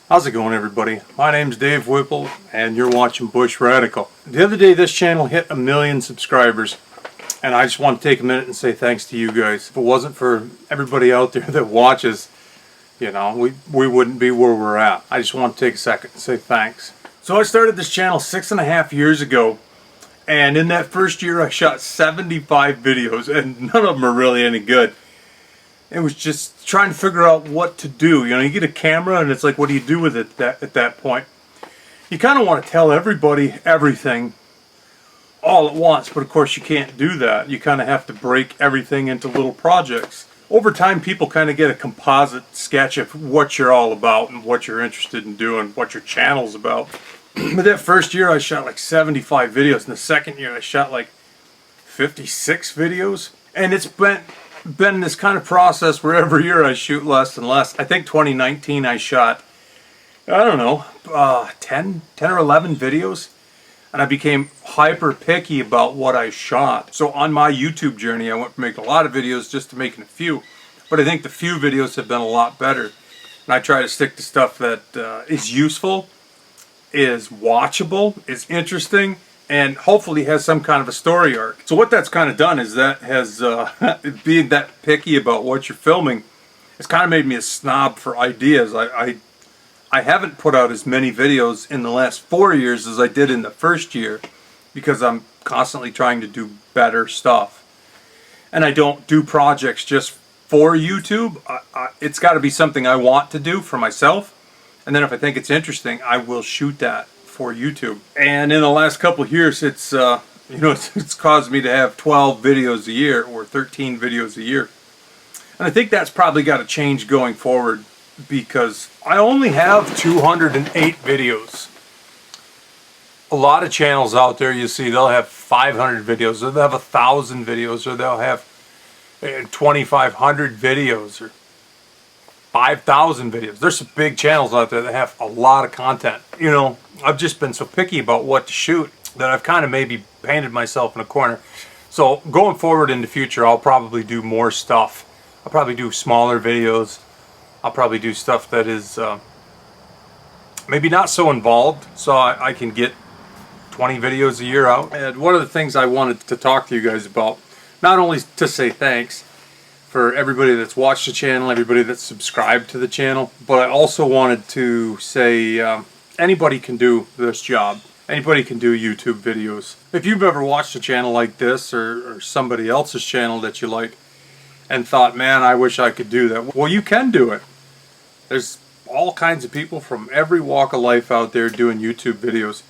How's it going, everybody? My name's Dave Whipple and you're watching Bush Radical. The other day this channel hit 1 million subscribers and I just want to take a minute and say thanks to you guys. If it wasn't for everybody out there that watches, you know, we wouldn't be where we're at. I just want to take a second and say thanks. So I started this channel 6.5 years ago, and in that first year I shot 75 videos and none of them are really any good. It was just trying to figure out what to do. You know, you get a camera and it's like, what do you do with it at that point? You kind of want to tell everybody everything all at once, but of course you can't do that. You kind of have to break everything into little projects. Over time, people kind of get a composite sketch of what you're all about and what you're interested in doing, what your channel's about. But that first year I shot like 75 videos, and the second year I shot like 56 videos. And it's been this kind of process where every year I shoot less and less. I think 2019 I shot, I don't know, 10 or 11 videos. And I became hyper picky about what I shot. So on my YouTube journey, I went from making a lot of videos just to making a few. But I think the few videos have been a lot better. And I try to stick to stuff that is useful, is watchable, is interesting, and hopefully has some kind of a story arc. So what that's kind of done is that has, being that picky about what you're filming, it's kind of made me a snob for ideas. I haven't put out as many videos in the last 4 years as I did in the first year because I'm constantly trying to do better stuff. And I don't do projects just for YouTube. It's got to be something I want to do for myself. And then if I think it's interesting, I will shoot that for YouTube. And in the last couple of years, it's caused me to have 12 videos a year or 13 videos a year. And I think that's probably got to change going forward, because I only have 208 videos. A lot of channels out there, you see, they'll have 500 videos, or they'll have 1,000 videos, or they'll have 2,500 videos, or 5,000 videos. There's some big channels out there that have a lot of content. You know, I've just been so picky about what to shoot that I've kind of maybe painted myself in a corner. So going forward in the future, I'll probably do more stuff. I'll probably do smaller videos. I'll probably do stuff that is maybe not so involved, so I can get 20 videos a year out. And one of the things I wanted to talk to you guys about, not only to say thanks for everybody that's watched the channel, everybody that's subscribed to the channel, but I also wanted to say anybody can do this job. Anybody can do YouTube videos. If you've ever watched a channel like this or somebody else's channel that you like and thought, man, I wish I could do that, well, you can do it. There's all kinds of people from every walk of life out there doing YouTube videos.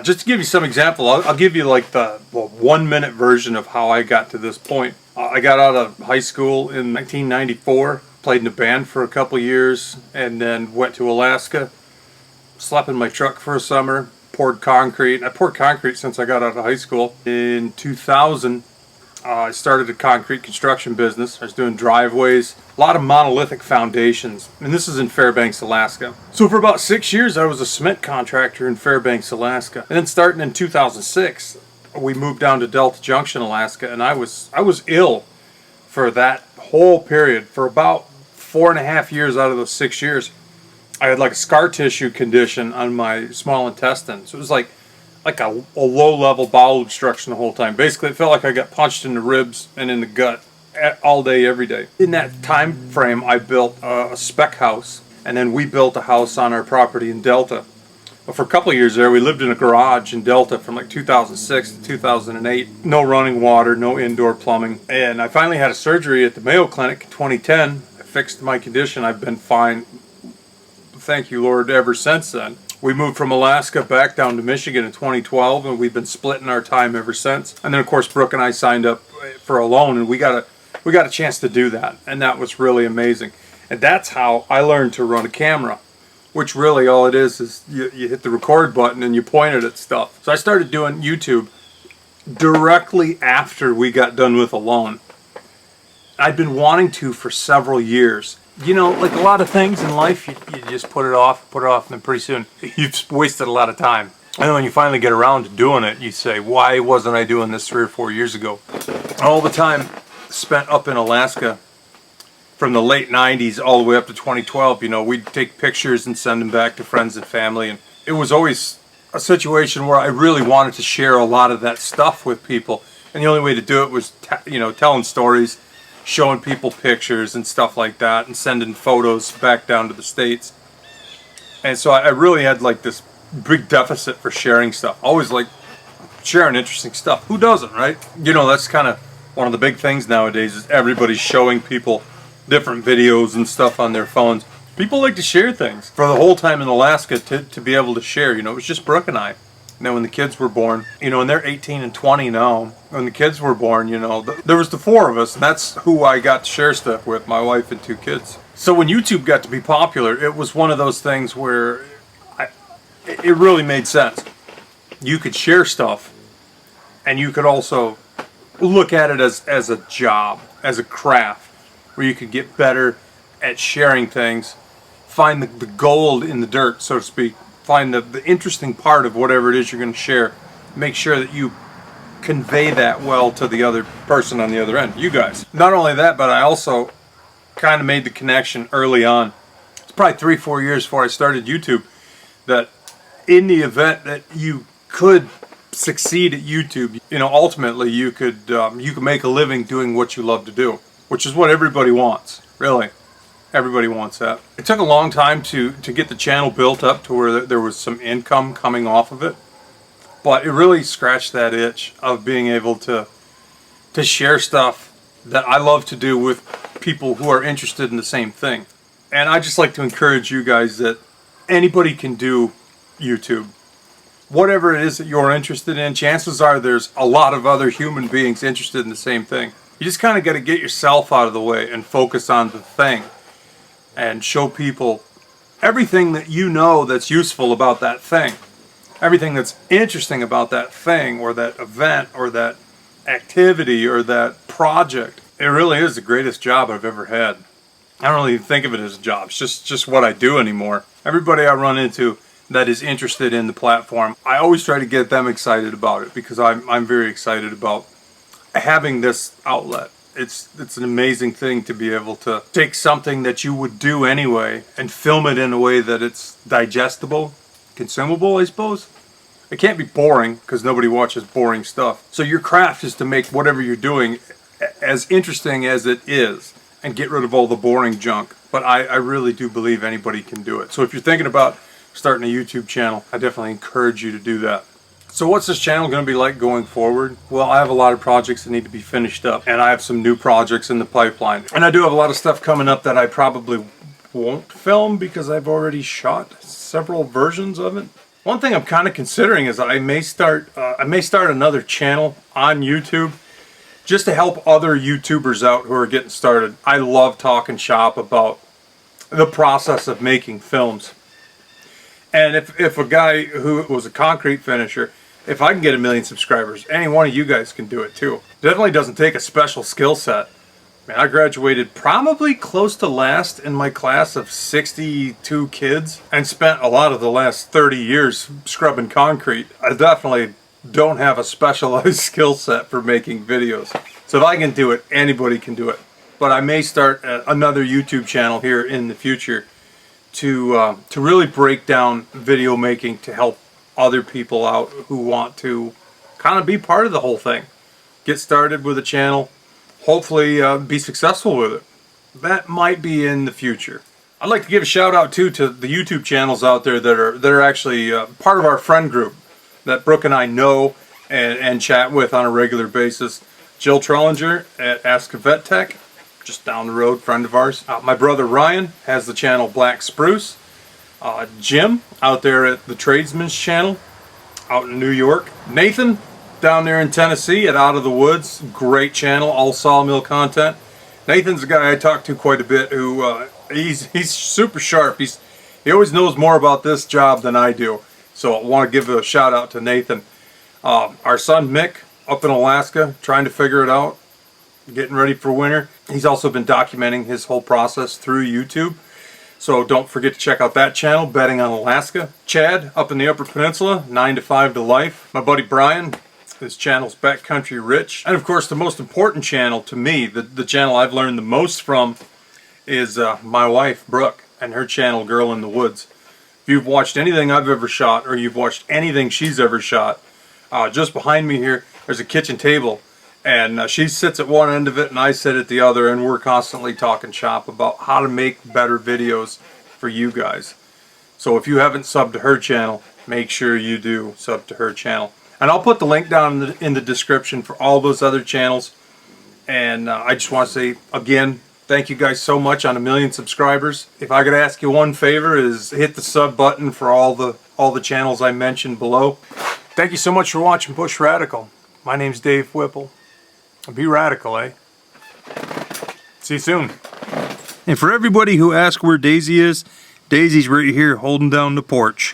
Just to give you some example, I'll give you like the 1-minute version of how I got to this point. I got out of high school in 1994, played in a band for a couple years, and then went to Alaska, slept in my truck for a summer, poured concrete. I poured concrete since I got out of high school. In 2000, I started a concrete construction business. I was doing driveways, a lot of monolithic foundations, and this is in Fairbanks, Alaska. So for about 6 years I was a cement contractor in Fairbanks, Alaska. And then starting in 2006, we moved down to Delta Junction, Alaska, and I was ill for that whole period. For about 4.5 years out of those 6 years, I had like a scar tissue condition on my small intestine. So it was like a low-level bowel obstruction the whole time. Basically, it felt like I got punched in the ribs and in the gut all day, every day. In that time frame, I built a spec house, and then we built a house on our property in Delta. But for a couple of years there, we lived in a garage in Delta from like 2006 to 2008. No running water, no indoor plumbing. And I finally had a surgery at the Mayo Clinic in 2010. I fixed my condition. I've been fine, thank you, Lord, ever since then. We moved from Alaska back down to Michigan in 2012, and we've been splitting our time ever since. And then, of course, Brooke and I signed up for a loan, and we got a chance to do that, and that was really amazing. And that's how I learned to run a camera, which really all it is you hit the record button and you point it at stuff. So I started doing YouTube directly after we got done with a loan. I'd been wanting to for several years. You know, like a lot of things in life, you just put it off, and then pretty soon you've wasted a lot of time. And when you finally get around to doing it, you say, why wasn't I doing this 3 or 4 years ago? All the time spent up in Alaska from the late 90s all the way up to 2012, you know, we'd take pictures and send them back to friends and family. And it was always a situation where I really wanted to share a lot of that stuff with people. And the only way to do it was, you know, telling stories, showing people pictures and stuff like that, and sending photos back down to the States. And so I really had like this big deficit for sharing stuff. Always like sharing interesting stuff. Who doesn't, right? You know, that's kind of one of the big things nowadays, is everybody's showing people different videos and stuff on their phones. People like to share things. For the whole time in Alaska, to be able to share, you know, it was just Brooke and I. Now, when the kids were born, you know, and they're 18 and 20 now. When the kids were born, you know, there was the four of us, and that's who I got to share stuff with, my wife and two kids. So when YouTube got to be popular, it was one of those things where it really made sense. You could share stuff, and you could also look at it as a job, as a craft, where you could get better at sharing things, find the gold in the dirt, so to speak. Find the interesting part of whatever it is you're going to share. Make sure that you convey that well to the other person on the other end, you guys. Not only that, but I also kind of made the connection early on. It's probably 3-4 years before I started YouTube, that in the event that you could succeed at YouTube, you know, ultimately you could make a living doing what you love to do, which is what everybody wants, really. Everybody wants that. It took a long time to get the channel built up to where there was some income coming off of it. But it really scratched that itch of being able to share stuff that I love to do with people who are interested in the same thing. And I just like to encourage you guys that anybody can do YouTube. Whatever it is that you're interested in, chances are there's a lot of other human beings interested in the same thing. You just kind of got to get yourself out of the way and focus on the thing. And show people everything that you know that's useful about that thing. Everything that's interesting about that thing, or that event, or that activity, or that project. It really is the greatest job I've ever had. I don't really think of it as a job. It's just what I do anymore. Everybody I run into that is interested in the platform, I always try to get them excited about it, because I'm very excited about having this outlet. It's an amazing thing to be able to take something that you would do anyway and film it in a way that it's digestible, consumable, I suppose. It can't be boring, because nobody watches boring stuff. So your craft is to make whatever you're doing as interesting as it is and get rid of all the boring junk. But I really do believe anybody can do it. So if you're thinking about starting a YouTube channel, I definitely encourage you to do that. So what's this channel going to be like going forward? Well, I have a lot of projects that need to be finished up, and I have some new projects in the pipeline. And I do have a lot of stuff coming up that I probably won't film, because I've already shot several versions of it. One thing I'm kind of considering is that I may start another channel on YouTube just to help other YouTubers out who are getting started. I love talking shop about the process of making films. And if a guy who was a concrete finisher, if I can get 1 million subscribers, any one of you guys can do it too. Definitely doesn't take a special skill set. Man, I graduated probably close to last in my class of 62 kids, and spent a lot of the last 30 years scrubbing concrete. I definitely don't have a specialized skill set for making videos. So if I can do it, anybody can do it. But I may start another YouTube channel here in the future to really break down video making, to help other people out who want to kind of be part of the whole thing. Get started with a channel, hopefully be successful with it. That might be in the future. I'd like to give a shout out too to the YouTube channels out there that are actually part of our friend group that Brooke and I know and chat with on a regular basis. Jill Trellinger at Ask a Vet Tech, just down the road, friend of ours. My brother Ryan has the channel Black Spruce. Jim out there at Thetradesmanchannel out in New York. Nathan down there in Tennessee at Out of the Woods, great channel, all sawmill content. Nathan's a guy I talk to quite a bit who he's super sharp. He always knows more about this job than I do. So I want to give a shout out to Nathan. Our son Mick up in Alaska, trying to figure it out, getting ready for winter. He's also been documenting his whole process through YouTube. So don't forget to check out that channel, Betting on Alaska. Chad up in the Upper Peninsula, 9 to 5 to Life. My buddy Brian, his channel's Backcountry Rich. And of course the most important channel to me, the channel I've learned the most from, is my wife, Brooke, and her channel, Girl in the Woods. If you've watched anything I've ever shot, or you've watched anything she's ever shot, just behind me here, there's a kitchen table. And she sits at one end of it and I sit at the other, and we're constantly talking shop about how to make better videos for you guys. So if you haven't subbed to her channel, make sure you do sub to her channel. And I'll put the link down in the description for all those other channels. And I just want to say again, thank you guys so much on 1 million subscribers. If I could ask you one favor, is hit the sub button for all the channels I mentioned below. Thank you so much for watching Bush Radical. My name's Dave Whipple. Be radical, eh? See you soon. And for everybody who asks where Daisy is, Daisy's right here holding down the porch.